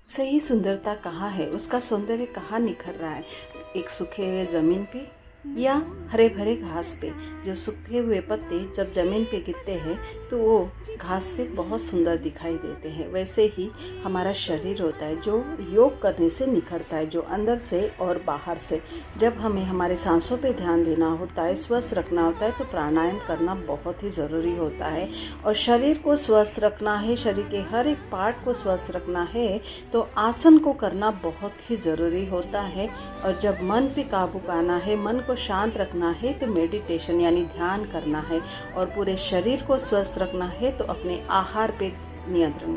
सही सुंदरता कहाँ है, उसका सौंदर्य कहाँ निखर रहा है? एक सूखे हुए ज़मीन पे या हरे भरे घास पे। जो सूखे हुए पत्ते जब ज़मीन पे गिरते हैं तो वो घास पे बहुत सुंदर दिखाई देते हैं। वैसे ही हमारा शरीर होता है जो योग करने से निखरता है, जो अंदर से और बाहर से। जब हमें हमारे सांसों पे ध्यान देना होता है, स्वस्थ रखना होता है, तो प्राणायाम करना बहुत ही ज़रूरी होता है। और शरीर को स्वस्थ रखना है, शरीर के हर एक पार्ट को स्वस्थ रखना है, तो आसन को करना बहुत ही ज़रूरी होता है। और जब मन पे काबू पाना है, मन को शांत रखना है, तो मेडिटेशन यानी ध्यान करना है। और पूरे शरीर को स्वस्थ रखना है तो अपने आहार पे नियंत्रण